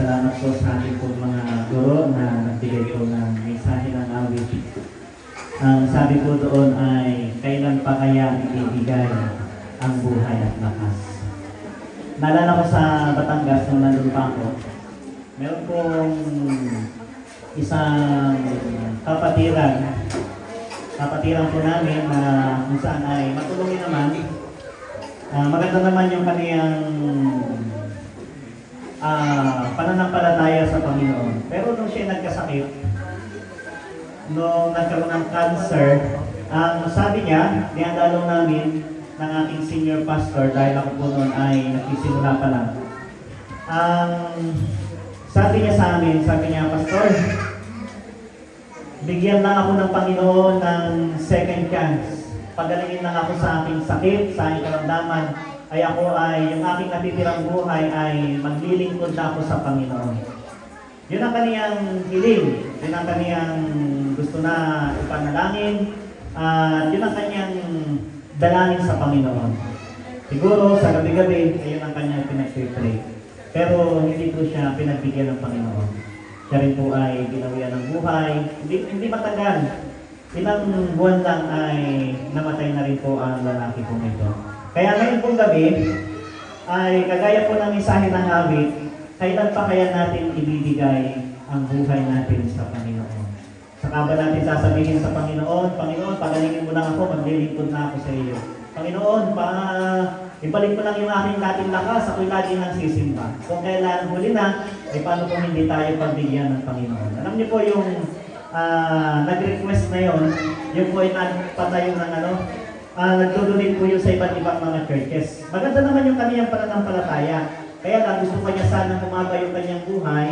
Salamat po sa ating po mga guro na nagbigay po ng mensahe ng awit. Ang sabi po doon ay, kailan pa kaya ibibigay ang buhay at lakas? Naalala ko sa Batangas nung nandun pa ako, meron pong isang kapatiran po namin na kung saan ay matulungin naman. Maganda naman yung kaniyang pananampalataya sa Panginoon. Pero nung siya nagkasakit, nung nagkaroon ng cancer, ang sabi niya, dinadalaw namin ng aking senior pastor, dahil ako po noon ay nagsisimula pa lang. Sabi niya sa amin, sabi niya, Pastor, bigyan lang ako ng Panginoon ng second chance. Pagalingin lang ako sa aking sakit, sa aking karamdaman, ay ako ay, yung aking natitirang buhay ay maglilingkod na ako sa Panginoon. Yun ang kaniyang hiling, yun ang kaniyang gusto na ipanalangin, at yun ang kaniyang dalangin sa Panginoon. Siguro sa gabi-gabi, ayun ang kanyang pinag-pray. Pero hindi po siya pinagbigyan ng Panginoon. Siya rin po ay ginawian ng buhay. Hindi matagal. Ilang buwan lang ay namatay na rin po ang lalaki po nito. Kaya ngayon pong gabi, ay kagaya po ng mensahe ng awit, kailan pa kaya natin ibibigay ang buhay natin sa Panginoon? Saka ba natin sasabihin sa Panginoon, Panginoon, pagalingin mo lang ako, maglilingkod na ako sa iyo. Panginoon, ibalik mo lang yung aking dating lakas, ako'y lagi nang sisimba. Kung kailan huli na, ay paano kung hindi tayo pagbigyan ng Panginoon? Alam niyo po yung nag-request na yun po ay nagpatayo ng nagdudulin po yun sa iba't ibang mga churches. Maganda naman yung kaniyang pananampalataya. Kaya lang gusto pa niya sana kumaba yung kanyang buhay.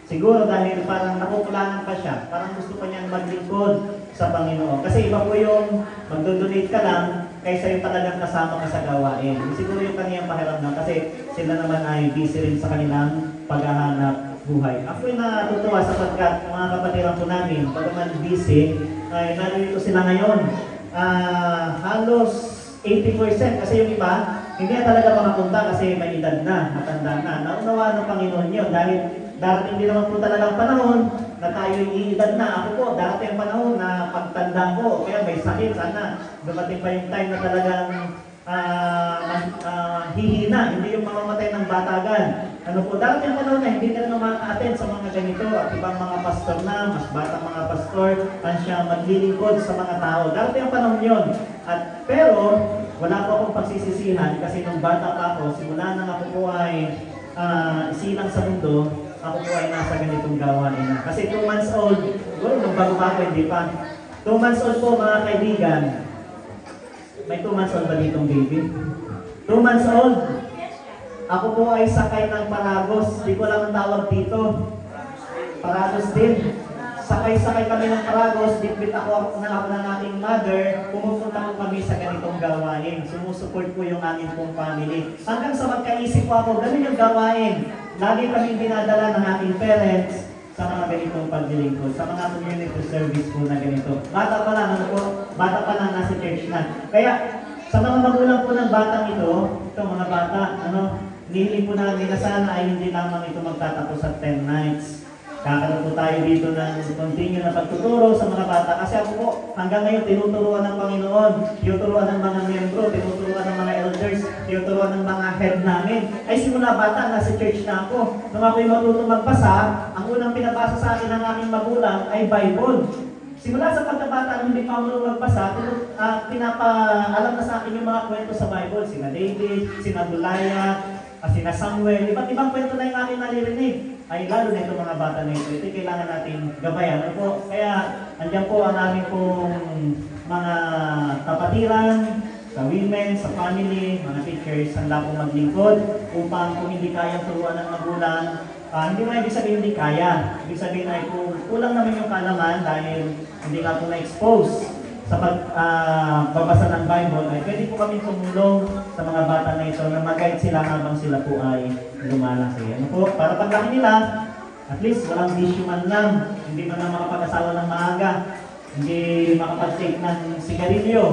Siguro dahil parang nakukulangan pa siya. Parang gusto pa niyang maglingkod sa Panginoon. Kasi iba po yung magdudonate ka lang kaysa yung talagang kasama ka sa gawain. Siguro yung kaniyang pakiramdam kasi sila naman ay busy rin sa kanilang paghahanap buhay. Ako ay natutuwa sapagkat mga kapatiran po namin, pagkaman busy, ay nalilito sila ngayon. Halos 80% kasi yung iba, hindi na talaga makapunta kasi may edad na, matanda na. Naunawa ng Panginoon yun dahil darating din naman po talagang panahon na tayo'y iedad na. Ako po, darating ang panahon na pagtanda ko, kaya may sakit, sana dumating pa yung time na talagang hihina, hindi yung mamamatay ng batagan. Ano po, darating ang panahon na hindi ka na makaka-attend sa mga ganito at ibang mga pastor na, mas batang mga pastor, ang siya maglilingkod sa mga tao. Darating ang panahon yun. Pero, wala po akong pagsisisihan kasi nung bata pa ako, simula nang ako po ay isilang sa mundo, ako po ay nasa ganitong gawain na. Kasi 2 months old, nung bago-bago hindi pa. 2 months old po mga kaibigan. May 2 months old ba ditong baby? 2 months old. Ako po ay sakay ng Paragos. Di ko lang ang tawag dito. Paragos din. Sakay-sakay kami ng Paragos. Bitbit ako ng aking mother. Pumupunta po kami sa ganitong gawain. Sumusuport po yung aming pong family. Hanggang sa magkaisip po ako, ganun yung gawain. Lagi kaming dinadala ng aking parents sa mga ganitong paglilingkod, sa mga community service po na ganito. Bata pa lang, bata pa lang nasa church na. Kaya, sa mga magulang po ng batang ito mga bata, nihiling po namin na sana ay hindi lamang ito magtatapos sa 10 nights. Kakaroon po tayo dito ng continue na pagtuturo sa mga bata. Kasi ako po, hanggang ngayon, tinuturuan ng Panginoon, tinuturuan ng mga miyembro, tinuturuan ng mga elders, tinuturuan ng mga head namin. Ay simula bata, nasa church na ako. Nung ako'y matutong magbasa, ang unang pinabasa sa akin ng aking magulang ay Bible. Simula sa pagkabata, nung hindi pa ako magbasa, pinapaalam na sa akin yung mga kwento sa Bible. Sina David, sina Goliath, sina Samuel, iba't ibang kwento na yung aking naririnig. Ay lalo na itong mga bata na ito, kailangan natin gabayan. Kaya andyan po ang aming pong mga kapatiran, sa women, sa family, mga teachers, handa pong maglingkod upang kung hindi kaya turuan ng magulang, hindi mo ibig sabihin hindi kaya. Ibig sabihin ay kung kulang naman yung kalaman dahil hindi nga po na-expose sa pagbasa ng Bible, ay pwede po kami tumulong sa mga bata na ito na mag-guide sila habang sila po ay lumalaki. Ano po? Para paglaki nila, at least walang issue man lang. Hindi man lang makapag-asawa ng maaga. Hindi makapag-take ng sigarilyo.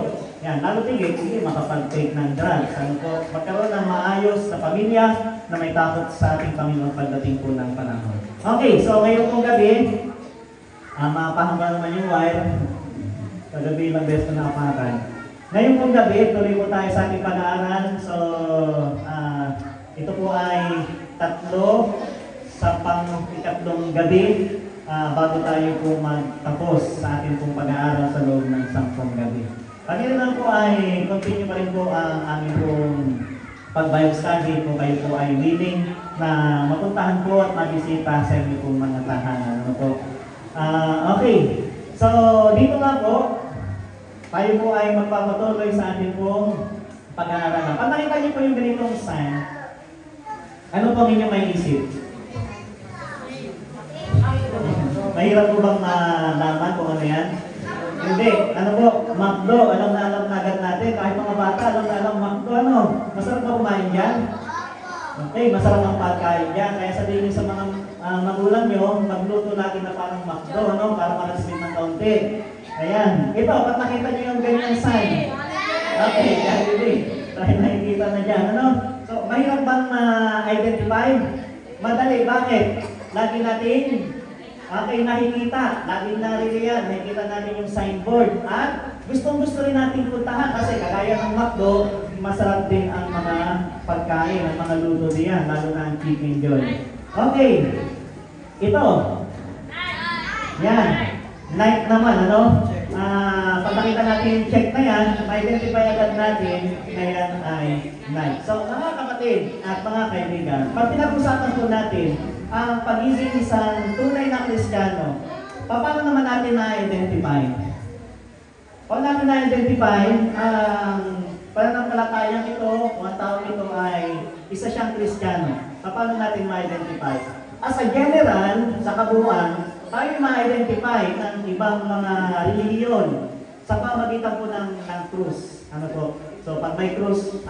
Yan, lalo tigit, hindi makapag-take ng drugs. Ano po? Magkaroon ng maayos na pamilya, na may takot sa ating Panginoon pagdating po ng panahon. Okay, so ngayon pong gabi, mapahamba naman yung wire. Kagabi ilang beses ko nakapakan. Ngayon pong gabi, tuloy po tayo sa ating pag-aaral. So, ito po ay tatlo sa pang-ikatlong gabi bago tayo po magtapos sa ating pong pag-aaral sa loob ng 10 gabi. Kanina lang po ay continue pa rin po ang aming pong pag-Bible study po. Kayo po ay willing na mapuntahan po at mabisita sa inyo pong mga tahanan. Ano po? Okay. So, dito nga po, tayo po ay magpapatuloy sa ating pong pag-aaral. Pag nakita niyo po yung ganitong sign, ano po inyong may isip? Mahirap po bang malaman kung ano yan? Hindi. Ano po? McDo. Alam na agad natin. Kahit mga bata, alam McDo. Ano? Masarap ba kumain dyan? Okay, masarap ang pagkain dyan. Kaya sabihin niyo sa mga magulang nyo, magluto lagi na parang McDo, ano? Para makasimit ng kaunti. Ayan. Ito, pag nakita nyo yung ganyan sign. Okay, kaya hindi. Tayo nakikita na dyan. Ano? So, mahirap bang ma-identify? Madali. Bakit? Lagi natin nakikita. Lagi narito yan. Nakikita natin yung signboard. At gustong-gusto rin natin puntahan kasi kagaya ng McDo, masarap din ang mga pagkain, ang mga luto diyan, lalo na ang chicken joy. Okay. Ito. Yan. Night naman, ano? Pag nakita natin yung check na yan, ma-identify agad natin na yan ay night. So, mga kapatid at mga kaibigan, pag pinag-usapan po natin ang pagiging isang tunay na Kristiyano, paano naman natin na-identify? Paano natin na-identify ang pananampalatayang ito, mga tao ito ay isa siyang Kristiyano? Paano natin ma-identify? As a general, sa kabuuan, tayo ma-identify ng ibang mga relihiyon sa pamagitan po ng krus. Ano po? So, pag may krus,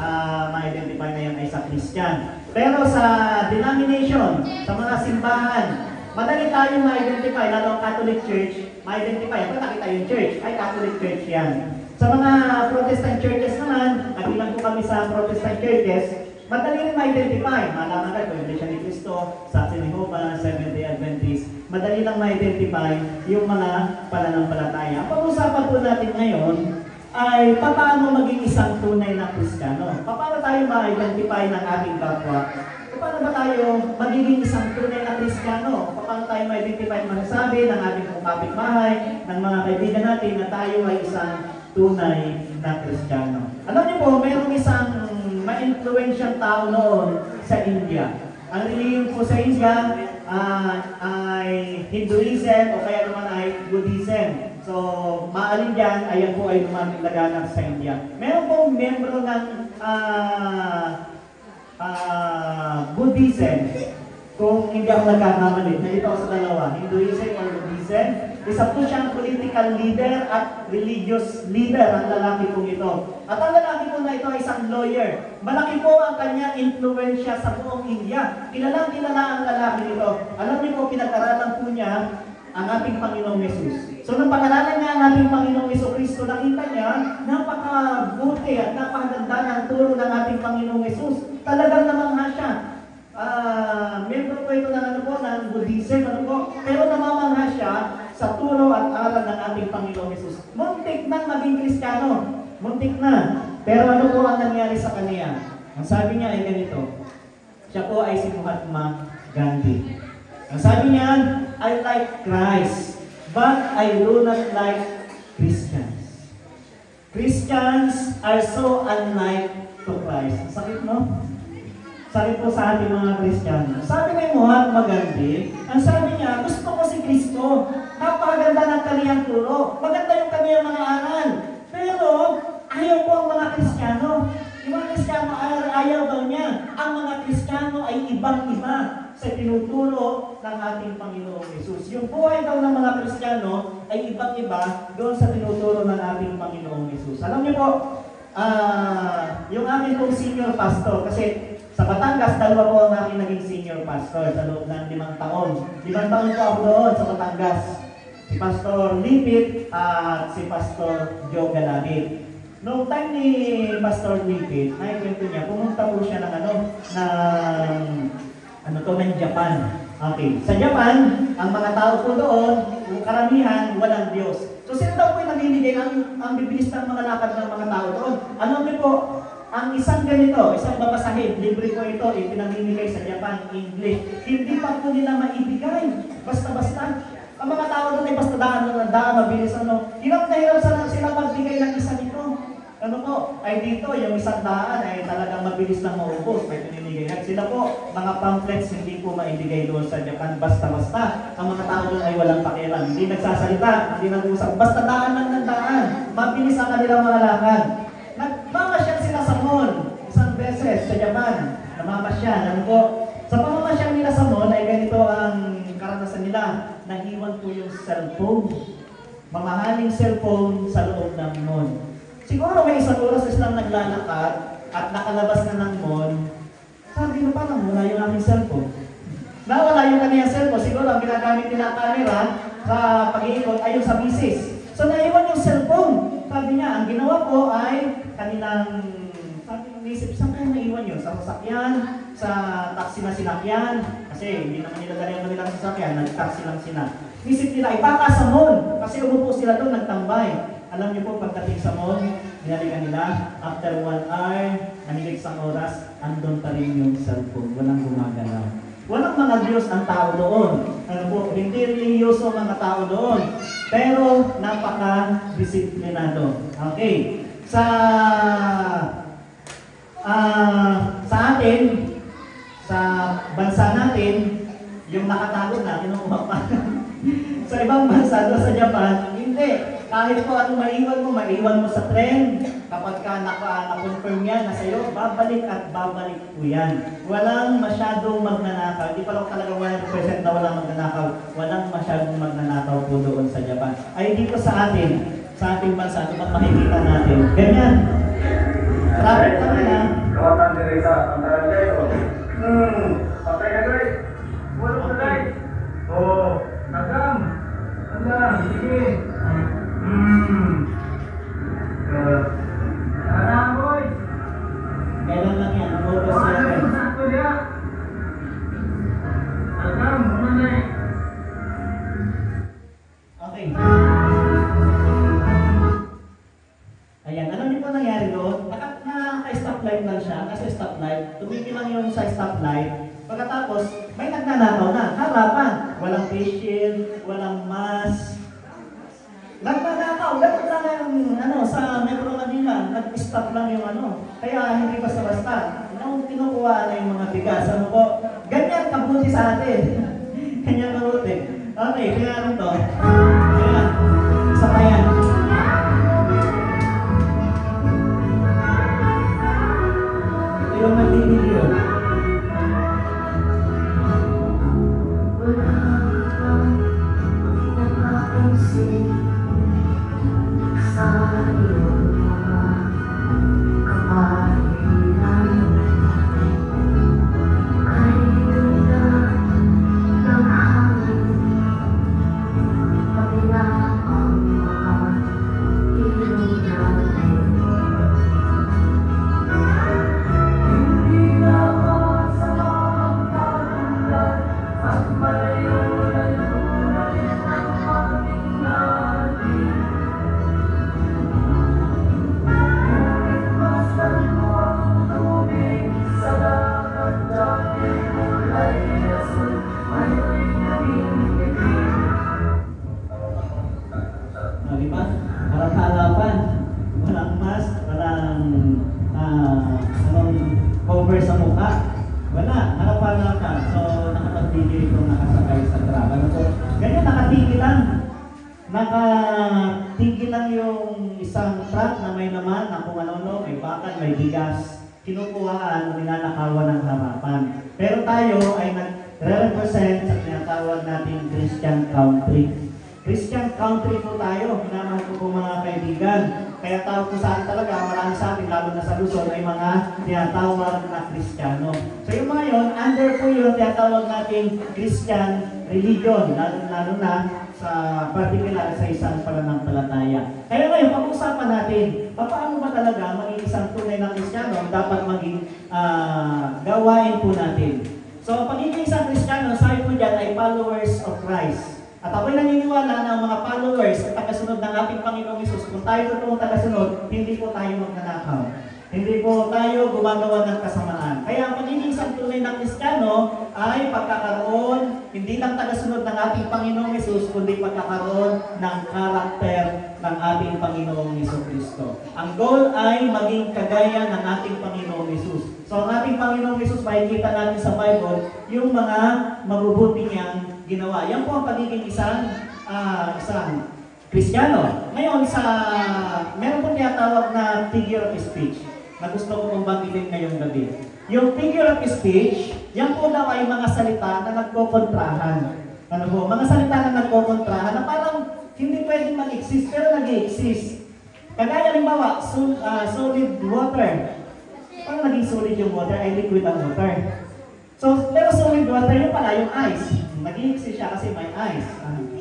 ma-identify na yan ay sa Christian. Pero sa denomination, sa mga simbahan, madali tayong ma-identify, lalo ang Catholic Church, ma-identify. Pag nakita yung church, ay Catholic Church yan. Sa mga Protestant churches naman, kabilang po kami sa Protestant churches, madali rin ma-identify. Malaman ka, kung Iglesia ni Cristo, Saksi ni Jehovah, Seventh-day Adventist, madali lang ma-identify yung mga pananampalataya. Ang pag-usapan po natin ngayon ay paano maging isang tunay na Kristiyano. Paano tayo ma-identify ng ating kapwa? Paano ba tayo magiging isang tunay na Kristiyano? Paano tayo ma-identify at masasabi ng ating kapitbahay, ng mga kaibigan natin na tayo ay isang tunay na Kristiyano? Alam niyo po, mayroong isang ma-influential tao noon sa India. Ang relihiyon po sa India ay Hinduism o kaya naman ay Buddhism. So, maalin dyan, ayan po ay lumaganap sa India. Meron pong membro ng Buddhism, kung hindi ako nagkakamali, nalito ako sa dalawa, Hinduism or Buddhism, isa po siyang political leader at religious leader ang lalaki pong ito. At ang lalaki po na ito ay isang lawyer. Malaki po ang kanyang influensya sa buong India. Kilalang kilala ang lalaki nito. Alam niyo po, pinag-aralan po niya ang ating Panginoong Yesus. So, nung pag-aralan niya ang ating Panginoong Jesucristo, nakita niya, napakabuti at napakaganda ng turo ng ating Panginoong Yesus. Talagang namangha siya. Membro po ito ng ng Buddhism, pero namamangha siya sa turo at aral ng ating Panginoong Yesus. Muntik nang maging Kristiyano. Muntik na. Pero ano po ang nangyari sa kanya? Ang sabi niya ay ganito. Siya po ay si Mahatma Gandhi. Ang sabi niya, I like Christ, but I do not like Christians. Christians are so unlike to Christ. Sakit, no? Sakit po sa ating mga Kristiyano. Sabi ni Mahatma Gandhi, ang sabi niya, gusto ko si Kristo. Napakaganda ng kaniyang turo. Maganda yung kaniyang mga aral. Pero, ayaw po ang mga Kristiyano. Yung mga Kristiyano, ayaw daw niya. Ang mga Kristiyano ay ibang-iba sa tinuturo ng ating Panginoong Yesus. Yung buhay daw ng mga Kristiyano ay ibang-iba doon sa tinuturo ng ating Panginoong Yesus. Alam niyo po, yung aking pong senior pastor, kasi sa Batangas, dalawa po ang aking naging senior pastor sa loob ng 5 taon. 5 taon po ako doon sa Batangas. Si Pastor Lipit at si Pastor Joe Galabit. Noong time ni Pastor Wilkit, ay kwento niya, pumunta po siya ng ng Japan. Okay. Sa Japan, ang mga tao po doon, karamihan, walang Diyos. So sila daw po yung namimigay ang bibilis ng mga lakad ng mga tao doon. Ano po, ang isang ganito, isang babasahin, libre po ito, ipinamimigay sa Japan, English. Hindi pa po nila maibigay. Basta-basta. Ang mga tao doon ay basta daan, mabilis Hirap na hirap sila magbigay ng isa nito. Ano po, ay dito, yung isang daan ay talagang mabilis lang maubos, may pinimigay. At sila po, mga pamphlets, hindi po maibigay doon sa Japan, basta-basta. Ang mga tao doon ay walang pakialam, hindi nagsasalita, hindi nag-usap, basta daan lang ng daan. Mabilis ang kanilang mga lakad. Nagmamasyal sila sa mall, isang beses sa Japan, namamasyal. Ano po, sa pamamasyal nila sa mall ay ganito ang karanasan nila, nahiwan po yung cellphone. Mamahaling cellphone sa loob ng mall. Siguro may isang oras na silang naglalakad at nakalabas na ng mall, sabi na parang wala yung aming cellphone. Nawala yung kaniyang cellphone, siguro ang ginagamit nila camera sa pag-iikot ay yung sa misis. So naiwan yung cellphone. Sabi niya, ang ginawa ko ay kanilang, sabi ng isip, saan kayo naiwan yun? Sa sasakyan, sa taxi na sinakyan, kasi hindi naman nila dali ang kanilang sasakyan, nag-taxi lang sila. Isip nila, ipaka sa mall, kasi umupo sila doon, nagtambay. Alam niyo po, pagdating sa mall, binalikan nila, after 1 hour, nanigig isang oras, andun pa rin yung cellphone, walang gumagalaw. Walang mga Diyos ang tao doon. Ano po, hindi religyoso mga tao doon. Pero napaka-disiplinado. Okay. Sa atin, sa bansa natin, yung nakatago na, kinukuha pa. Sa ibang bansa, sa Japan, hindi. Kahit po ano maiwan mo sa trend, kapag ka na-confirm yan na sa'yo, babalik at babalik po yan. Walang masyadong magnanakaw. Hindi pa lang talaga 100% na walang magnanakaw. Walang masyadong magnanakaw po doon sa Japan. Ay dito sa ating bansa, ito pag makikita natin. Ganyan. Traffic kami na. Kawatan din sa pantaran kayo. Patay ka guys. Wala ko guys. Oh, nagam. Nagam, sige. Boy. Kailan lang yan? Ang oras yan. Okay. Ayan, alam niyo po nangyari doon? Naka-stoplight lang siya, kasi stoplight, tumigil lang yung sa stoplight. Pagkatapos, may nagnanakaw na, harapan. Walang face shield, walang mask. Nagnanakaw, ganun lang yung sa Metro Manila, nag-stop lang yung kaya hindi basta-basta. Kinukuha na yung mga bigas, po, ganyan kabuti sa atin. Ganyan kabuti. Okay, kaya to. Kaya, isa pa yan. Ito yung nagdidilyo. Cover sa mukha. Wala, nakapalakan. So, nakapagtigil itong nakasakay sa truck. Ganyan, nakatigil lang. Nakatigil lang yung isang truck na may naman na kung ano-ano, may bakal, may bigas. Kinukuhaan o ninanakawan ng harapan. Pero tayo ay nag-represent sa tinatawag natin Christian country. Christian country po tayo, minamahal ko po mga kaibigan. Kaya tawag po sa atin talaga, marami sa atin, lalo na sa Luzon, ay mga tinatawag na Kristiyano. So yung mga yon, under po yung tinatawag nating Christian religion, lalo na sa particular sa isang pananampalataya. Kaya ngayon, pag-usapan natin, paano ba talaga maging isang tunay na Kristiyano ang dapat maging gawain po natin. So, pagiging isang Kristiyano, sabi po dyan ay followers of Christ. At ako'y naniniwala na ang mga followers at tagasunod ng ating Panginoong Hesus, kung tayo totoong tagasunod, hindi po tayo magnanakaw. Hindi po tayo gumagawa ng kasamaan. Kaya ang pagiging isang tunay na Kristiyano ay pagkakaroon, hindi lang tagasunod ng ating Panginoong Hesus, kundi pagkakaroon ng karakter ng ating Panginoong Hesukristo. Ang goal ay maging kagaya ng ating Panginoong Hesus. So ang ating Panginoong Hesus, makikita natin sa Bible, yung mga mabubuti niyang ginawa. Yan po ang pagiging isang Kristiyano. Ngayon, meron po tinatawag na figure of speech na gusto ko pong banggitin ngayong gabi. Yung figure of speech, yan po daw ay mga salita na nagkokontrahan. Ano po? Mga salita na nagkokontrahan na parang hindi pwedeng mag-exist pero nag-exist. Kagaya halimbawa, solid water. Paano naging solid yung water? Ay liquid ang water. So, pero solid water yung pala yung ice. Nag-exist siya kasi may ice.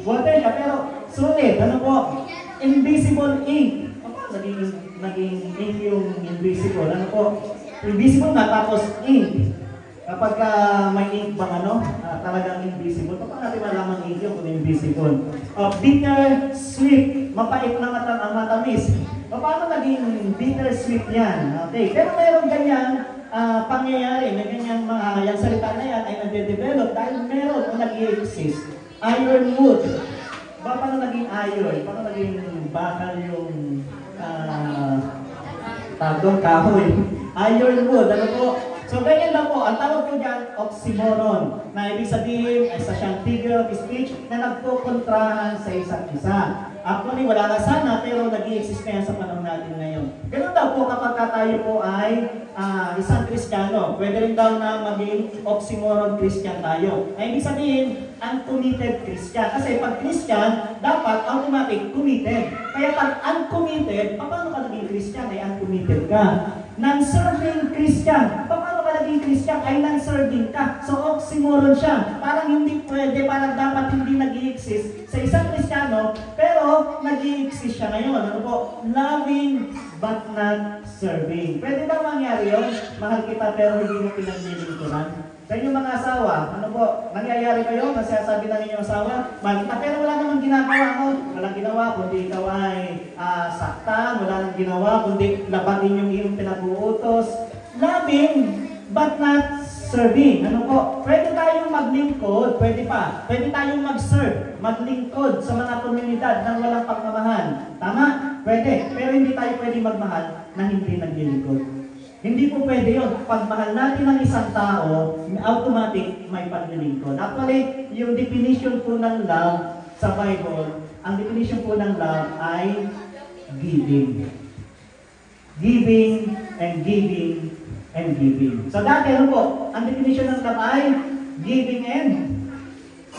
Water siya pero solid. Ano po? Invisible ink. Naging ink yung invisible. Ano po? Invisible na tapos ink. Kapag may ink bang talagang invisible, paano natin malaman ink yung kung invisible? Bitter, sweet, mapait na matamis. Paano naging bitter, sweet yan? Okay. Pero meron ganyan pangyayari, may ganyang yung salita na yan ay nade-develop dahil meron o nag-i-exist. Iron wood. Paano naging iron? Paano naging bakal yung tagong kahoy? Iron wood. Ano po? So, ganyan lang po. Ang tawag po dyan, oxymoron. Na ibig sabihin ay sa siyang figure of speech na nagkukontrahan sa isa't isa. Actually, wala na sana, pero nag-i-exist na yan sa panahon natin ngayon. Ganun daw po kapag tayo po ay isang Kristiyano. Pwede rin daw na maging oxymoron Christian tayo. Ay, ibig sabihin, uncommitted Christian. Kasi pag Christian, dapat automatic committed. Kaya pag uncommitted, paano ka naging Christian? Ay uncommitted ka. Non-serving Christian. Paano ka naging Christian? Ay non-serving ka. So, oxymoron siya. Parang hindi pwede, parang dapat hindi nag-i-exist sa isang Kristiyano, pero nag-i-exist siya ngayon. Ano po? Loving but not serving. Pwede ba mangyari yun? Mahal kita pero hindi mo pinaglilingkuran. Sa inyong mga asawa, ano po? Nangyayari kayo? Nasasabi ng inyong asawa, mahal kita pero wala namang ginagawa mo. Walang ginawa, kundi ikaw ay saktan. Wala nang ginawa, kundi labanin yung iyong pinag-uutos. Loving but not serving. Ano po? Pwede tayong maglingkod, pwede pa. Pwede tayong mag-serve, maglingkod sa mga komunidad ng walang pagmamahal. Tama? Pwede. Pero hindi tayo pwede magmahal na hindi naglilingkod. Hindi po pwede yun. Pag mahal natin ang isang tao, automatic may paglilingkod. Actually, yung definition po ng love sa Bible, ang definition po ng love ay giving. Giving and giving and giving. So dati ano po, ang definition ng love ay giving and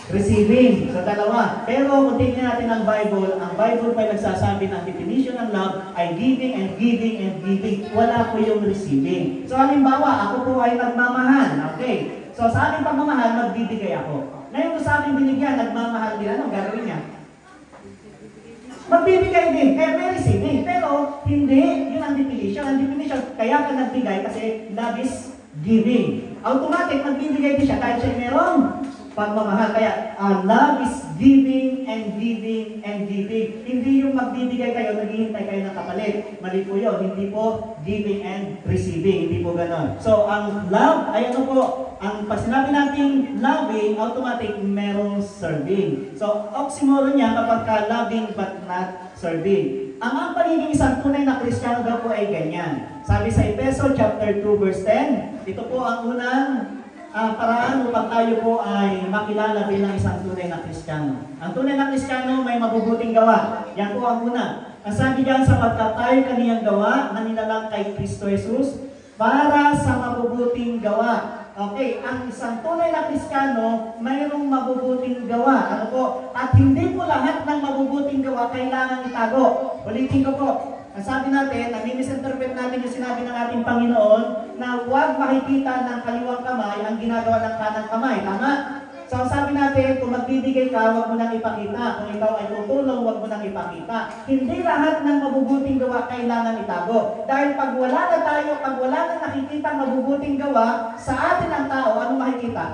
receiving. So dalawa. Pero kung tingnan natin ang Bible pa ay nagsasabi ng definition ng love ay giving and giving and giving. Wala po yung receiving. So halimbawa, ako po ay nagmamahal. Okay. So sa aking pagmamahal, magbibigay ako. Ngayon kung sa aking binigyan, nagmamahal din, anong gagawin niya? Magbibigay din, kaya may receiving. Pero hindi, yun ang definition. Ang definition, kaya ka nagbigay kasi love is giving. Automatic, magbibigay din siya kahit siya merong pagmamahal. Kaya love is giving and giving and giving. Hindi yung magbibigay kayo, naghihintay kayo ng kapalit. Mali po yun. Hindi po giving and receiving. Hindi po ganon. So, ang love ay ano po, ang pag sinabi natin loving, automatic merong serving. So, oxymoron niya kapag ka loving but not serving. Ang pagiging isang tunay na Kristiyano daw po ay ganyan. Sabi sa Efeso chapter 2 verse 10, ito po ang unang paraan upang tayo po ay makilala bilang isang tunay na Kristiyano. Ang tunay na Kristiyano may mabubuting gawa. Yan po ang una. Ang sabi diyan, sapagkat tayo kaniyang gawa na nilalang kay Kristo Jesus para sa mabubuting gawa. Okay, ang isang tunay na Kristiyano mayroong mabubuting gawa. Ano po? At hindi po lahat ng mabubuting gawa kailangan itago. Ulitin ko po. ang sabi natin, nami-misinterpret natin yung sinabi ng ating Panginoon na huwag makikita ng kaliwang kamay ang ginagawa ng kanang kamay. Tama? So, ang sabi natin, kung magbibigay ka, huwag mo nang ipakita. Kung ikaw ay tutulong, huwag mo nang ipakita. Hindi lahat ng mabubuting gawa kailangan itago. Dahil pag wala na tayo, pag wala na nakikita mabubuting gawa sa atin ang tao, ano makikita?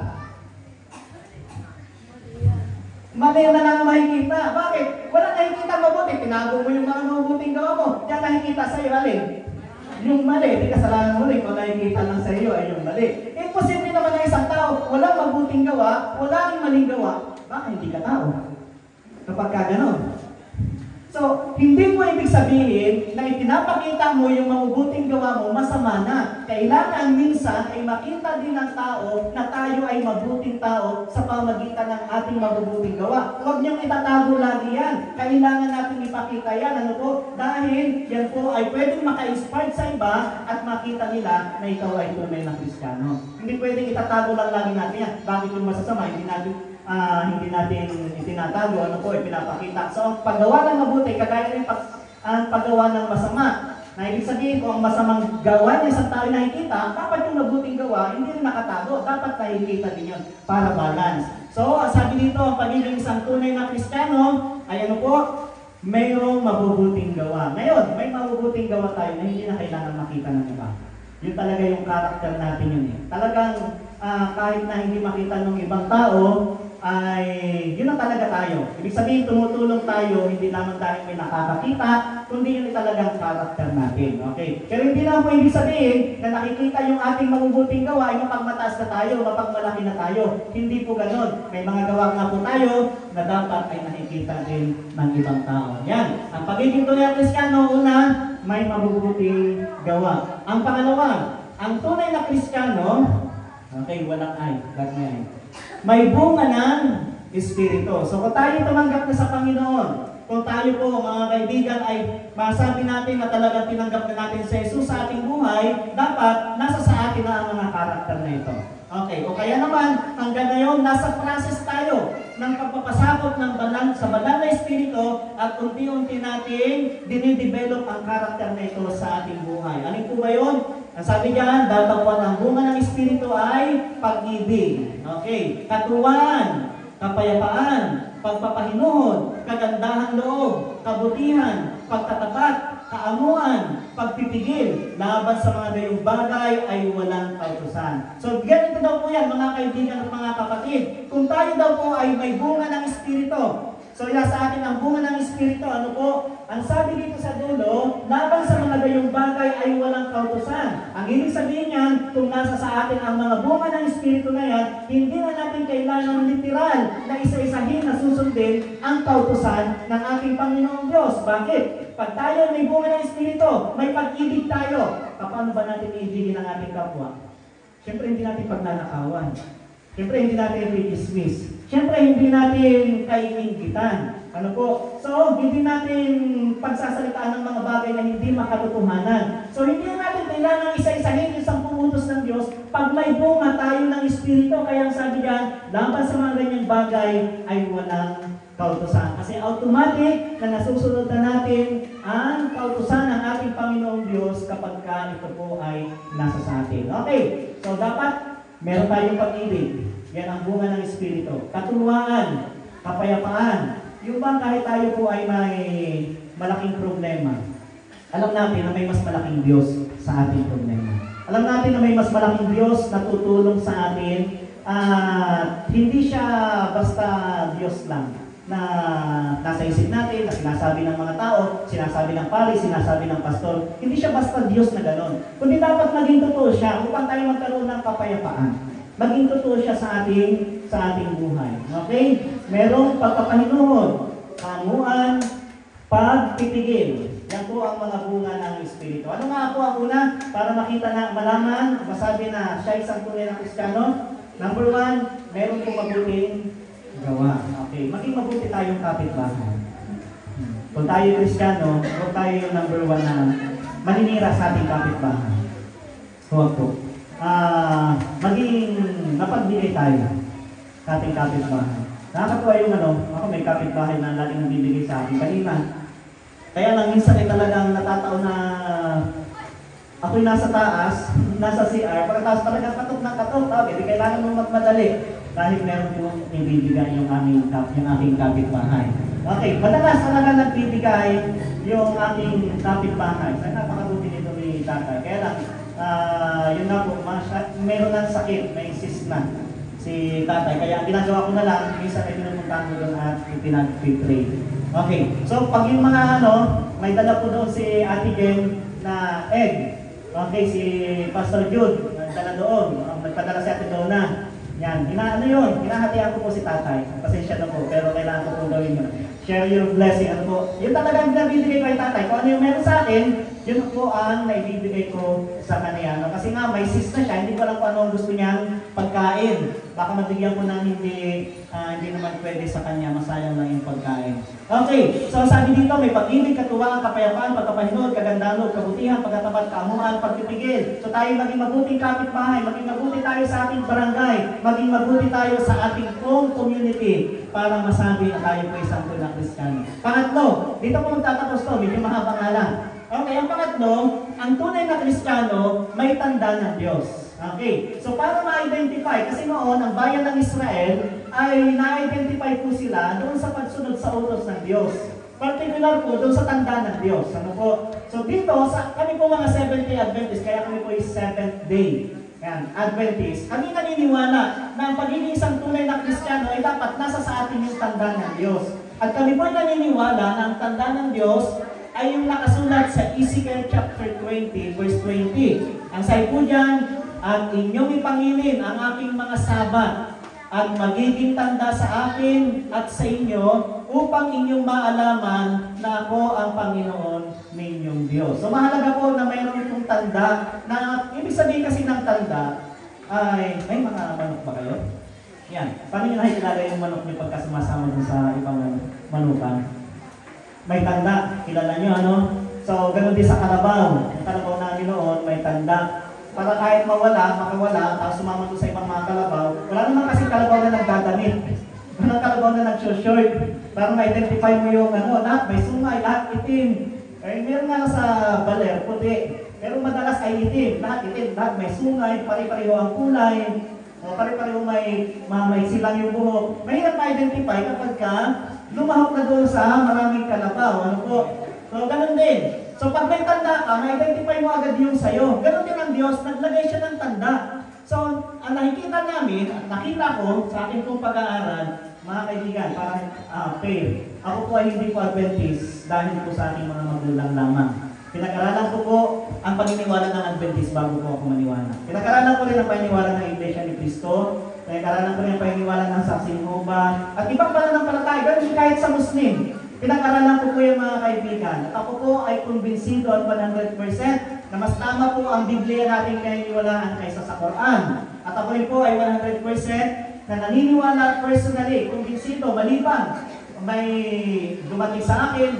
Mali na lang makikita. Bakit? Wala nakikita mabuti. Tinago mo yung mga mabubuting gawa mo. Diyan nakikita sa'yo, alin? Yung mali, di kasalanan mo rin kung nakikita lang sa iyo ay yung mali. Imposible naman na isang tao, walang mabuting gawa, wala ring maling gawa, baka hindi ka tao. Kapag ka ganon. So, hindi mo ibig sabihin na ipinapakita mo yung mabubuting gawa mo, masama na. Kailangan minsan ay makita din ng tao na tayo ay mabuting tao sa pamagitan ng ating mabubuting gawa. Huwag niyong itatago lagi yan. Kailangan natin ipakita yan. Ano po? Dahil yan po ay pwedeng maka-inspired sa iba at makita nila na ikaw ay tunay na Kristiyano. Hindi pwedeng itatago lang lagi natin yan. Bakit yung masasama? Hindi natin itinatago, ano po, ipinapakita. So, ang paggawa ng mabuti, kagaya rin ang paggawa ng masama. Na ibig sabihin, kung ang masamang gawa niya sa tao nakikita, dapat yung mabuting gawa, hindi rin nakatago. Dapat nakikita din yun para balance. So, sabi dito, ang pagiging isang tunay na Kristiyano, ay ano po, mayroong mabubuting gawa. Ngayon, may mabubuting gawa tayo na hindi na kailangan makita ng iba. Yun talaga yung karakter natin yun eh. Talagang kahit na hindi makita ng ibang tao, ay yun na talaga tayo. Ibig sabihin, tumutulong tayo, hindi naman dahil may nakakakita, kundi yun talagang karakter natin. Okay? Pero hindi naman po ibig sabihin na nakikita yung ating mabubuting gawa ay mapagmataas na tayo, mapagmalaki na tayo. Hindi po ganon. May mga gawa nga po tayo na dapat ay nakikita din ng ibang tao. Yan. Ang pagiging tunay na Kristiyano, una, may mabubuting gawa. Ang pangalawa, ang tunay na Kristiyano, okay, walang ay, may bunga ng Espiritu. So kung tayo tumanggap na sa Panginoon, kung tayo po mga kaibigan ay masabi natin na talagang tinanggap na natin si Jesus sa ating buhay, dapat nasa sa atin na ang mga karakter na ito. Okay, o kaya naman, hanggang ngayon, nasa process tayo ng pagpapasakop ng sa banal na Espiritu at unti-unti natin dinidevelop ang karakter na ito sa ating buhay. Ano po ba yun? Ang sabi diyan, datapon ang bunga ng Espiritu ay pag-ibig. Okay. Katuwaan, kapayapaan, pagpapahinuhod, kagandahan loob, kabutihan, pagtatapat, kaamuan, pagpipigil, laban sa mga gayong bagay ay walang kautusan. So, ganito daw po yan, mga kaibigan at mga kapatid. Kung tayo daw po ay may bunga ng Espiritu, so sa atin ang bunga ng Espiritu, ano po? Ang sabi dito sa dulo, laban sa mga gayong bagay ay walang kautusan. Ang ibig sabihin niyan, kung nasa sa atin ang mga bunga ng Espiritu na yan, hindi na natin kailangan literal na isa-isahin na susundin ang kautusan ng ating Panginoong Diyos. Bakit? Pag tayo may bunga ng Espiritu, may pag-ibig tayo. Paano ba natin iibigin ang ating kapwa? Siyempre hindi natin pagnanakawan. Siyempre hindi natin i-dismiss. Siyempre hindi natin kaiinggitan. Ano po? So, hindi natin pagsasalitaan ng mga bagay na hindi makatotohanan. So, hindi natin kailangan isa-isahin yung 10 utos ng Diyos pag may bunga tayo ng Espiritu. Kaya ang sabi diyan, laban sa mga ganyang bagay ay walang kautusan. Kasi automatic na nasusunod na natin ang kautusan ng ating Panginoong Diyos kapag ito po ay nasa sa atin. Okay, so dapat meron tayong pag-ibig. Yan ang bunga ng Espiritu. Katuwaan, kapayapaan. Yung bang kahit tayo po ay may malaking problema, alam natin na may mas malaking Diyos sa ating problema. Alam natin na may mas malaking Diyos na tutulong sa atin at hindi siya basta Diyos lang na nasa isip natin, na sinasabi ng mga tao, sinasabi ng pari, sinasabi ng pastor. Hindi siya basta Diyos na gano'n. Kundi dapat maging totoo siya upang tayo magkaroon ng kapayapaan. Maging totoo siya sa ating buhay. Okay? Merong pagpapahinuhod, kamuan, pagpipigil. Yan po ang mga bunga ng Espiritu. Ano nga po ang una? Para makita na, malaman, masabi na siya isang tunay na Kristiyano. Number 1, meron po mabuting gawa. Okay. Maging mabuti tayong kapitbahay. Kung tayo Kristiyano, huwag tayo yung number 1 na maninira sa ating kapitbahay. Huwag po. Maging napagbigay tayo sa ating kapitbahay. Nakakatuwa yung ako may kapitbahay na laging nagbibigay sa akin. Kanina, Kaya lang minsan ay talagang natataon na ako'y nasa taas, nasa CR, pagkatapos talagang katok ng katok, hindi kailangan mong magmadali dahil meron yung ibibigay yung aking kapitbahay. Okay, madalas talaga nagbibigay yung aking kapitbahay. Kaya napakabuti nito ni tatay. Kaya lang, yun nga po, meron ng sakit, may cyst na si tatay. Kaya ang ginagawa ko na lang, minsan ay pinupuntahan ko doon at ipinag-pray. Okay, so pag yung mga may dala po doon si Ate Jen na egg. Okay, si Pastor Jude, nagdala doon. Nagpadala si Ate Donna. Yan, hinahatian ko po si tatay. Pasensya na po, pero kailangan ko po gawin yun. Share your blessing. Ano po? Yun talagang binibigay ko kay tatay. Kung ano yung meron sa akin, yun po ang naibibigay ko sa kanya. Kasi nga, may cyst na siya. Hindi ko alam kung ano ang gusto niyang pagkain. Baka mabigyan ko ng hindi naman pwede sa kanya. Masayang lang yung pagkain. Okay, so sabi dito, may pag-ibig, katuwaan, kapayapaan, pagkapahinod, kagandahan, kabutihan, pagkatapat, kaamuhan, pagpipigil. So tayo maging mabuting kapitbahay, maging mabuti tayo sa ating barangay, maging mabuti tayo sa ating own community para masabi na tayo po isang tunay na Kristiyano. Pangatlo, dito po magtatapos to, medyo mahaba nga lang. Okay, ang pangatlo, ang tunay na Kristiyano may tanda ng Diyos. Okay, so para ma-identify, kasi noon, ang bayan ng Israel ay na-identify po sila doon sa pagsunod sa utos ng Diyos. Particular po doon sa tanda ng Diyos. Ano po? So dito, kami po mga Seventh-day Adventists, kaya kami po is Seventh Day Adventist, kami naniniwala na ang pagiging isang tunay na Kristiyano ay dapat nasa sa atin yung tanda ng Diyos. At kami po naniniwala na ang tanda ng Diyos ay yung nakasulat sa Ezekiel chapter 20, verse 20. Ang sabi po dyan, at inyong ipangilin ang aking mga sabat at magiging tanda sa akin at sa inyo upang inyong maalaman na ako ang Panginoon ninyong Diyos. So mahalaga po na mayroon itong tanda na ibig sabihin kasi ng tanda ay may mga manok ba kayo? Yan. Paano nyo nakikilala yung manok nyo pagka sumasama dun sa ibang manukan? May tanda. Kilala nyo ano? So ganun din sa kalabaw. Yung kalabaw namin noon may tanda. Para kahit makawala, tapos sumama doon sa ibang mga kalabaw, wala naman kasi kalabaw na nagdadamit. Walang kalabaw na nag-short. Para ma-identify mo yung lahat may sungay, lahat itim. Meron nga sa baler, puti. Pero madalas ay itim, lahat itim, lahat may sungay, pare-pareho ang kulay, pare-pareho may silang yung buhok. Mahirap ma-identify kapag lumahok na doon sa maraming kalabaw. Ano po? So, ganun din. So pag may tanda ka, ma-identify mo agad yung sayo. Ganon din ang Diyos, naglagay siya ng tanda. So, ang nakikita namin, at nakita ko sa aking pong pag-aaral, mga kaibigan, parang fair. Ako po ay hindi po Adventist dahil po sa aking mga magulang lamang. Pinag-aralan ko po ang paniniwala ng Adventist bago po ako maniwala. Pinag-aralan ko rin ang paniniwala ng Iglesia ni Cristo. Pinag-aralan ko rin ang paniniwala ng Saksi Jehovah. At ibang pananampalataya, ganun kahit sa Muslim. Pinag-aralan ko po yung mga kaibigan. At ako po ay kumbinsido at 100% na mas tama po ang Biblia nating naniniwalaan kaysa sa Quran. At ako rin po ay 100% na naniniwala personally, kumbinsido, maliban may dumating sa akin,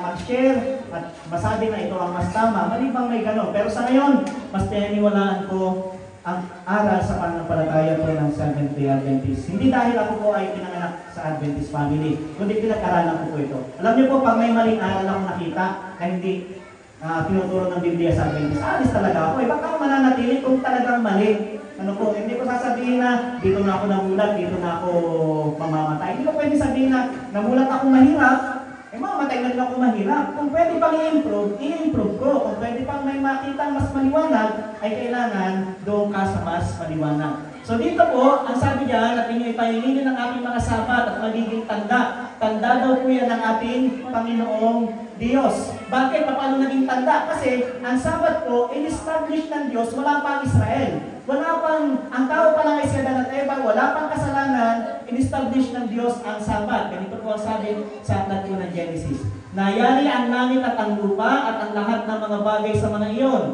mag-share at masabi na ito ang mas tama. Malibang may gano'n. Pero sa ngayon, mas pinaniwalaan ko ang aral sa pananampalataya po ng Seventh-day Adventist. Hindi dahil ako po ay pinanganak sa Adventist family, kundi pinag-aralan ko po ito. Alam niyo po, pag may maling aral akong nakita na hindi tinuturo ng Biblia sa Adventist, alis talaga ako. Baka ako mananatili kung talagang mali. Ano po, hindi ko sasabihin na dito na ako namulat, dito na ako mamamatay. Hindi ko pwede sabihin na namulat ako mahirap, mamamatay na rin ako mahirap. Kung pwede pang i-improve ko. Kung pwede pang may makita mas maliwanag, ay kailangan doon ka sa mas maliwanag. So dito po, ang sabi diyan, at inyo ipahinginin ng ating mga sabat at magiging tanda. Tanda daw po yan ng ating Panginoong Diyos. Bakit? Paano naging tanda? Kasi ang sabat po, in-establish ng Diyos, wala pang Israel. Wala pang, ang tao pa lang ay si Adan at Eva, wala pang kasalanan, in-establish ng Diyos ang sabat. Ganito po ang sabi sa aklat po ng Genesis. Nayari ang langit at ang lupa at ang lahat ng mga bagay sa mga iyon.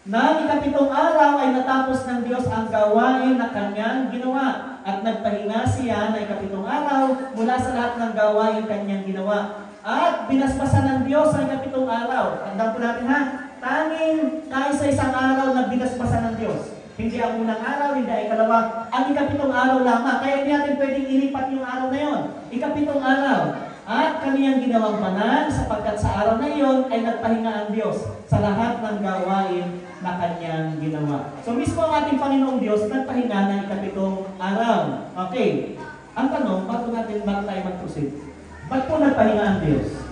Na ikapitong araw ay natapos ng Diyos ang gawain na kanyang ginawa at nagpahinga siya na ikapitong araw mula sa lahat ng gawain kanyang ginawa. At binasbasan ng Diyos ang ikapitong araw. Tandaan po natin ha, tanging tayo sa isang araw na binasbasan ng Diyos. Hindi ang unang araw, hindi ang ikalawa, ang ikapitong araw lamang. Kaya hindi natin pwedeng ilipat yung araw na yon. Ikapitong araw. At kaniyang ginawang banal sapagkat sa araw na iyon ay nagpahinga ang Diyos sa lahat ng gawain na kanyang ginawa. So mismo ang ating Panginoong Diyos nagpahinga ng ikapitong araw. Okay. Ang tanong, bago tayo mag-proceed, ba't po nagpahinga ang Diyos?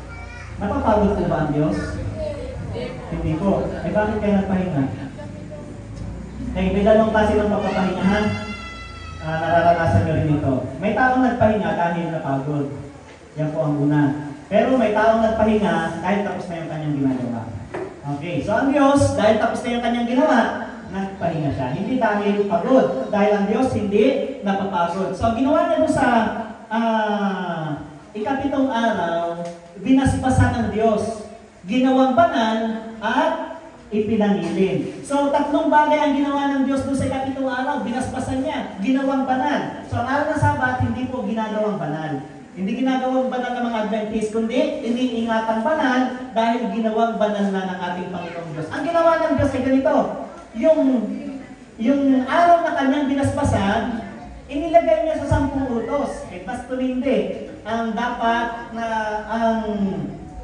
Napapagod po ba ang Diyos? Hindi po. Eh bakit kayo nagpahinga? May dalawang klase ng pagpapahingahan. Nararanasan nyo rin ito. May taong nagpahinga dahil napagod. Yan po ang una. Pero may taong nagpahinga dahil tapos na yung kanyang ginagawa. Okay, so ang Diyos, dahil tapos na yung kanyang ginawa, nagpahinga siya. Hindi dahil pagod. Dahil ang Diyos hindi napapagod. So ang ginawa niya doon sa ikapitong araw, binasbasan ng Diyos. Ginawang banal at ipinangilin. So tatlong bagay ang ginawa ng Diyos doon sa ikapitong araw. Binasbasan niya. Ginawang banal. So ang araw ng Sabat, hindi po ginagawang banal. Hindi ginagawang banal ng mga Adventist, kundi iniingatan banal dahil ginawang banal na ng ating Panginoong Diyos. Ang ginawa ng Diyos ay ganito, yung araw na kanyang binasbasan, inilagay niya sa 10 utos. Mas tumindi ang dapat na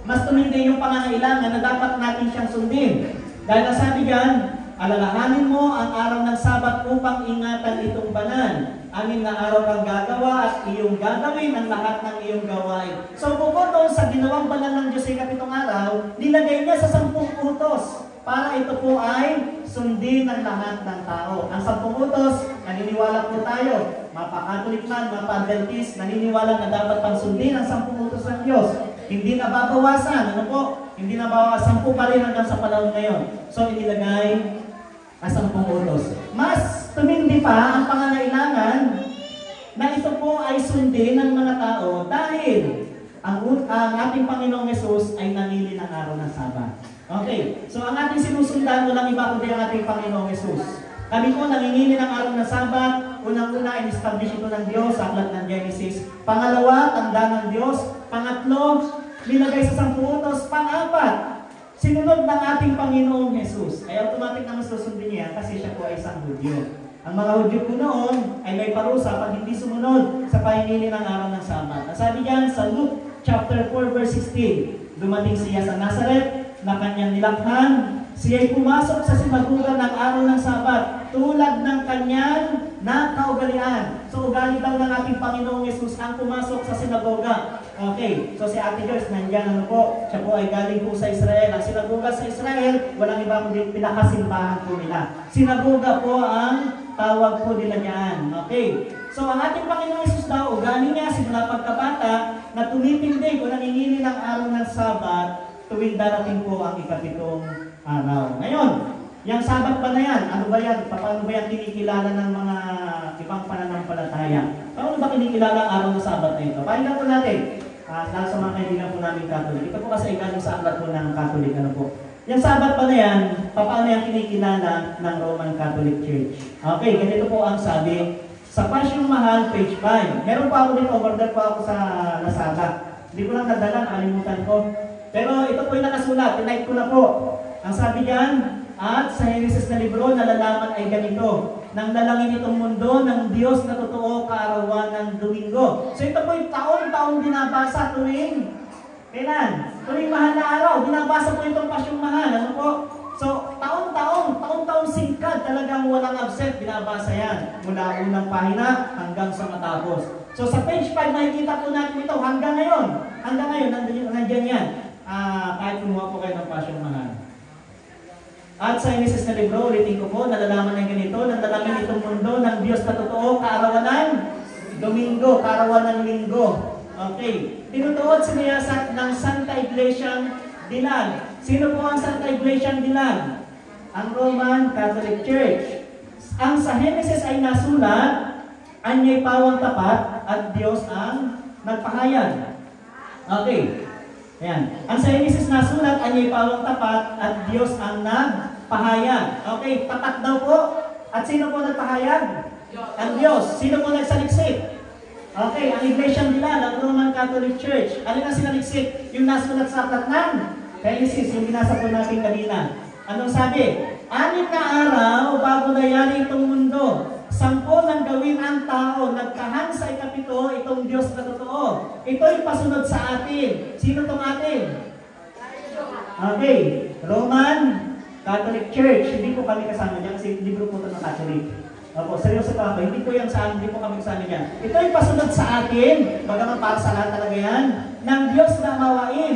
mas tumindi yung pangangailangan na dapat natin siyang sundin. Dahil sabi diyan, alalahanin mo ang araw ng Sabat upang ingatan itong banal. 6 na araw kang gagawa at iyong gagawin ang lahat ng iyong gawain. So bukod doon sa ginawang banal ng Diyos sa ikapitong araw, nilagay niya sa 10 utos para ito po ay sundin ng lahat ng tao. Ang 10 utos, naniniwala po tayo, mapa-Catholic man, mapa-Adventist, naniniwala na dapat pang sundin ang 10 utos ng Diyos. Hindi na babawasan, ano po? Hindi na babawasan po pa rin hanggang sa panahon ngayon. So inilagay ang 10 utos. Mas tumindi pa ang pangangailangan na ito po ay sundin ng mga tao dahil ang ating Panginoong Yesus ay nanili ng araw ng Sabat. Okay, so ang ating sinusundan, walang iba kundi ang ating Panginoong Yesus. Kami po nanginili ng araw ng Sabat. Unang-una, in-establish ito ng Diyos sa aklat ng Genesis. Pangalawa, tanda ng Diyos. Pangatlo, nilagay sa 10 utos. Pang-apat, sinunod ng ating Panginoong Yesus. Ay automatic naman susundin niya kasi siya po ay isang Hudyo. Ang mga Hudyo po noon ay may parusa pag hindi sumunod sa pahinili ng araw ng Sabat. Sabi diyan sa Luke chapter 4 verse 16, dumating siya sa Nazareth na kanyang nilakhan. Siya'y pumasok sa sinagoga ng araw ng Sabat tulad ng kanyang nakaugalian. So ugali daw ng ating Panginoong Yesus ang pumasok sa sinagoga. Okay, so si Ate Joyce nandyan, ano po, siya po ay galing po sa Israel. Ang sinagoga sa Israel, walang iba kundi pinakasimbahan po nila. Sinagoga po ang tawag po nila niyan. Okay, so ang ating Panginoong Yesus daw, ugali niya simula pagkabata na tumitindig o nanginili ng araw ng Sabat tuwing darating po ang ikapitong araw. Ngayon, yung Sabat ba na yan? Ano ba yan? Paano ba yan kinikilala ng mga ibang pananampalataya? Paano ba kinikilala ang araw ng Sabat na ito? Pakinggan po natin. Lalo sa mga kaibigan po namin Catholic. Ito po kasi galing sa aklat po ng Catholic. Ano po? Yung Sabat ba na yan? Paano yan kinikilala ng Roman Catholic Church? Okay, ganito po ang sabi. Sa Pasyong Mahal, page 5. Meron po ako dito, order po ako sa Lazada. Hindi ko lang nadala, nakalimutan ko. Pero ito po yung nakasulat, tinipe ko na po. Ang sabi diyan, at sa Genesis na libro, nalalaman ay ganito, nang lalangin itong mundo ng Diyos na totoo kaarawan ng Domingo. So ito po yung taon-taon binabasa tuwing, kailan? Tuwing mahal na araw, binabasa po itong Pasyong Mahal. Ano po? So taon-taon singkad, talagang walang absent, binabasa yan. Mula unang pahina hanggang sa matapos. So sa page 5, nakikita po natin ito hanggang ngayon, nandiyan yan. Kahit kumuha po kayo ng Pasyong Mahal. At sa Genesis na libro, ulitin ko po, nalalaman ng ganito, nang dalangin itong mundo ng Diyos na totoo, kaarawan ng Domingo, kaarawan ng Linggo. Okay. Tinutuod siniyasat ng Santa Iglesia Dilag. Sino po ang Santa Iglesia Dilag? Ang Roman Catholic Church. Ang sa Genesis ay nasulat, anya'y pawang tapat at Diyos ang nagpahayag. Okay. Ayan. Ang sa Genesis nasulat, anya'y pawang tapat at Diyos ang nagpahayag. Okay, tapat daw po. At sino po nagpahayag? Ang Diyos. Sino po nagsaliksik? Okay, ang Iglesia nila, ang Roman Catholic Church. Alin ang sinaliksik? Yung nasulat sa aklat ng Genesis, yung binasa po natin kanina. Anong sabi? 6 na araw bago nangyari itong mundo. 10 nang gawin ang tao, nagkahan sa ikapito, itong Diyos na totoo. Ito'y pasunod sa atin. Sino tong atin? Okay, Roman Catholic Church. Hindi po kami kasama niya kasi libro po ito ng Catholic. Opo, seryoso pa ako. Hindi po yan sa amin, hindi po kami kasama niya. Ito'y pasunod sa atin, bagaman para sa lahat talaga yan, ng Diyos na mawain.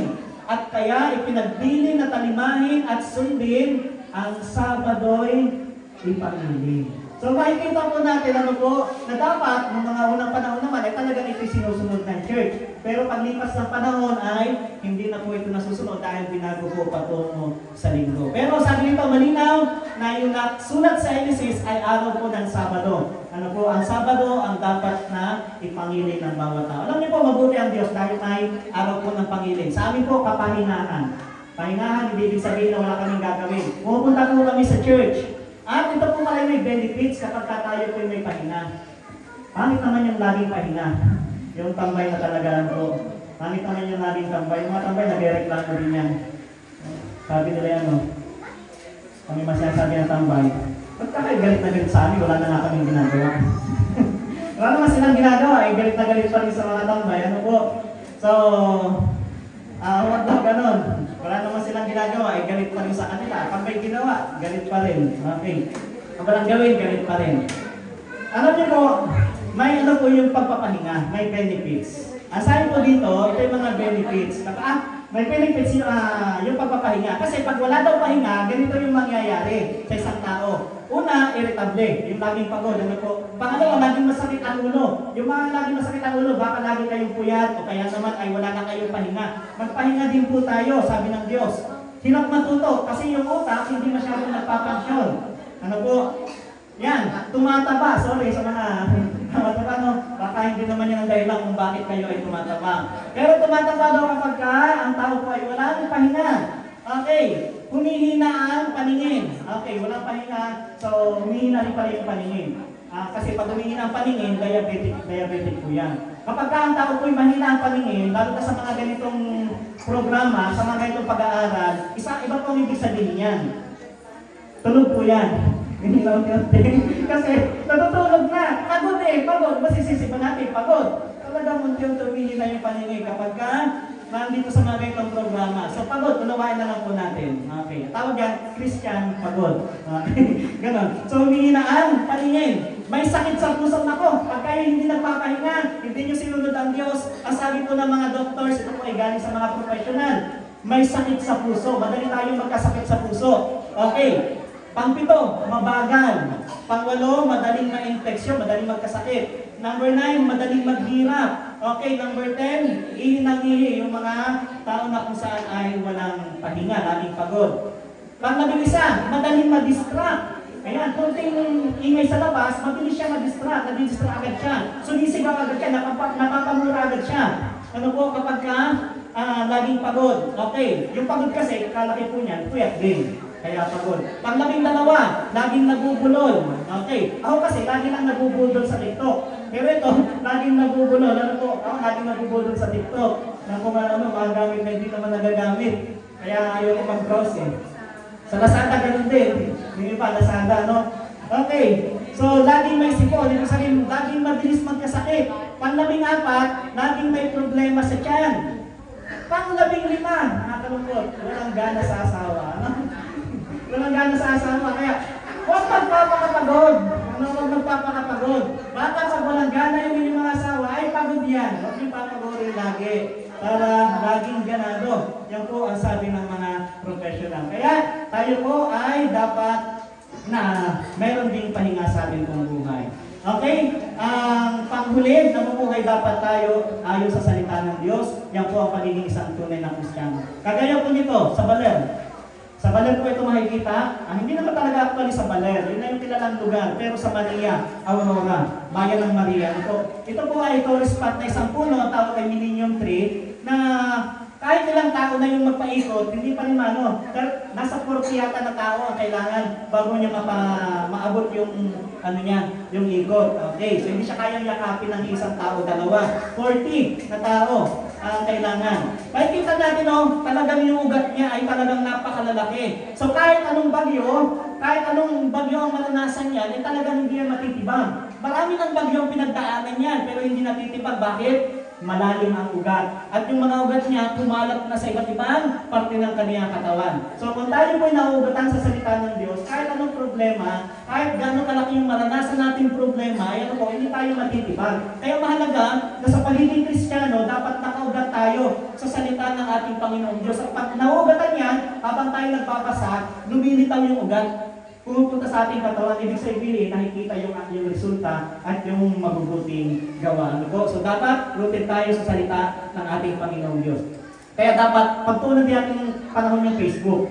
At kaya ipinagpili na talimahin at sundin ang Sabado'y ipamili. So makikita po natin na dapat ng mga unang panahon naman ay talagang ito sinusunod ng church. Pero paglipas ng panahon ay hindi na po ito nasusunod dahil binago po patungo sa linggo. Pero sabi nito malinaw na yung sulat sa Genesis ay araw po ng Sabado. Ano po, ang Sabado ang dapat na ipangilin ng bawat tao. Alam niyo po, mabuti ang Diyos dahil ay araw po ng pangilin. Sa amin po, kapahingahan. Pahingahan, hindi ibig sabihin na wala kaming gagawin. Pupunta po kami sa church. At ito po pala may benefits kapag tayo po may pahinga. Pangit naman yung laging pahinga. Yung tambay na talaga po. Pangit naman yung laging tambay. Yung mga tambay, nag-reklamo din yan. Sabi nila yan, kami masyasabi ng tambay. Ba't ka kayo galit na galit sa amin? Wala na nga kaming ginagawa. Wala naman silang ginagawa. Galit na galit pa rin sa mga tambay. Ano po? So, huwag daw ganun. Wala naman silang ginagawa, galit pa rin sa kanila. Pag may ginawa, galit pa rin. Okay. Pag walang gawin, galit pa rin. Alam niyo po, may po yung pagpapahinga, may benefits. Asahin po dito, ito yung mga benefits. May benefits yung pagpapahinga. Kasi pag wala daw pahinga, ganito yung mangyayari sa isang tao. Una, irritable, yung laging pagod. Ano po? Pangalawa, laging masakit ang ulo. Yung mga laging masakit ang ulo, baka lagi kayong puyat o kaya naman ay wala na kayong pahinga. Magpahinga din po tayo, sabi ng Diyos. Sinong matuto? Kasi yung utak hindi masyadong nagpapansyon. Ano po? Yan, tumataba. Sorry sa mga tumataba, no? Baka hindi naman yan ang dahilan kung bakit kayo ay tumataba. Pero tumataba daw kapag ang tao po ay wala ng pahinga. Okay, humihina ang paningin. Okay, walang pahinga, so humihina rin pala yung paningin. Kasi pag humihina ang paningin, diabetic po yan. Kapag ang tao po'y mahina ang paningin, lalo na sa mga ganitong programa, sa mga ganitong pag-aaral, iba pong ibig sabihin yan. Tulog po yan. Hindi ba unti-unti? Kasi natutulog na. Pagod pagod. Masisisi pa natin, pagod. Talagang unti-unti humihina yung paningin kapag nandito sa mga ganitong programa. So pagod, unawain na lang po natin. Okay. Tawag yan, Christian pagod. Okay. Ganon. So humihina ang paningin. May sakit sa puso na ko. Pag kayo hindi nagpapahinga, hindi nyo sinunod ang Diyos, ang sabi po ng mga doctors, ito po ay galing sa mga professional, may sakit sa puso. Madali tayong magkasakit sa puso. Okay. Pang-7, mabagal. Pang-8, madaling ma-infeksyon, madaling magkasakit. Number 9, madaling maghirap. Okay, number 10, ihinang-ihi yung mga tao na kung saan ay walang pahinga, laging pagod. Pang-11, madaling ma-distract. Ayan, kunting ingay sa labas, mabilis siya ma-distract, nadi-distract agad siya. Sumisigaw agad siya, napapamura agad siya. Ano po, kapag laging pagod. Okay, yung pagod kasi, kalaki po niyan, puyat din. Kaya pagod. Pang-12, laging nabubulol. Okay. Ako kasi, lagi lang nabubulol sa TikTok. Pero ito, laging nabubulol. Ano po? Ako, laging nabubulol sa TikTok. Na kung mga gamit na hindi naman nagagamit. Kaya ayaw ko mag-browse Sa Lazada, ganun din. Yung iba, Lazada, no? Okay. So, laging may sipon. Ibig sabihin, laging mabilis magkasakit. Pang-14, laging may problema sa tiyan. Pang-15, nakakalungkot. Walang gana sa asawa. Ano? Walang gana sa asawa, kaya huwag magpapakapagod. Huwag magpapakapagod. Baka pag walang gana yung inyong mga asawa, ay pagod yan. Huwag yung papagodin lagi. Para laging ganado. Yan po ang sabi ng mga professional. Kaya tayo po ay dapat na meron ding pahinga sa ating pong buhay. Okay? Ang panghuli, namumuhay dapat tayo ayon sa salita ng Diyos. Yan po ang pagiging isang tunay na Kristiyano. Kagaya po nito, sa Baler. Sa Baler po ito makikita, hindi naman talaga actually sa Baler, yun na yung kilalang lugar, pero sa Maria, Aurora, bayan ng Maria. Ito po ay tourist spot na isang puno, ang tawag ay Millennium Tree, na kahit ilang tao na yung magpaikot, hindi pa rin nasa 40 yata na tao ang kailangan bago niya maabot yung yung ikot. Okay, so hindi siya kayang yakapin ng isang tao, 2, 40 na tao ang kailangan. Makikita natin talagang yung ugat niya ay talagang napakalalaki. So kahit anong bagyo, kahit anong bagyo ang maranasan yan, eh talagang hindi yan matitibag. Marami ng bagyo ang pinagdaanan yan, pero hindi natitibag. Bakit? Malalim ang ugat. At yung mga ugat niya, pumalap na sa iba't ibang parte ng kaniyang katawan. So kung tayo po'y nauugatan sa salita ng Diyos, kahit anong problema, kahit gano'ng kalaki yung maranasan nating problema, ay ano po, hindi tayo matitibag. Kaya mahalaga na sa pagiging Kristiyano, dapat nakaugat tayo sa salita ng ating Panginoong Diyos. At pag naugatan yan, habang tayo nagpapasa, lumilitaw yung ugat. Pumupunta sa ating katawan, ibig sabihin, nakikita yung resulta at yung mabubuting gawa. Ano po? So dapat rooted tayo sa salita ng ating Panginoong Diyos. Kaya dapat pagtuunan din ating panahon yung Facebook.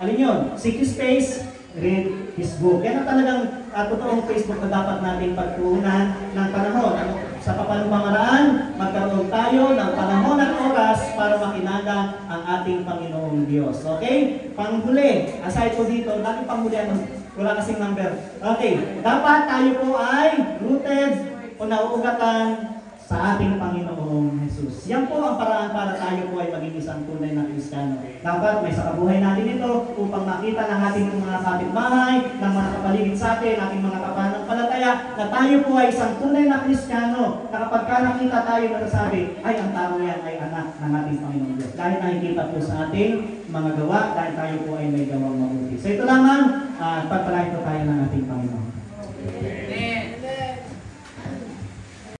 Alin yun? Seek His face, read His book. Yan ang talagang totoong Facebook na dapat natin pagtuunan ng panahon. Ano? Sa papanong pamaraan, magkaroon tayo ng panahon at oras para makilala ang ating Panginoong Diyos. Okay? Panghuli, aside po dito, lagi panghuli ano? Wala kasing number. Okay, dapat tayo po ay rooted o nauugatan sa ating Panginoong Jesus. Yan po ang paraan para tayo po ay maging isang tunay na Kristiyano. Dapat may sa kabuhay natin ito upang makita ng ating mga kapitbahay, ng mga kapaligid sa atin, ating mga kapanampalataya, na tayo po ay isang tunay na Kristiyano, na kapag ka nakita tayo nagsasabi, ay ang tao yan ay anak ng ating Panginoong Diyos. Dahil nakikita po sa ating mga gawa, dahil tayo po ay may gawang mabuti. So ito lamang, pagpalain po tayo ng ating Panginoon.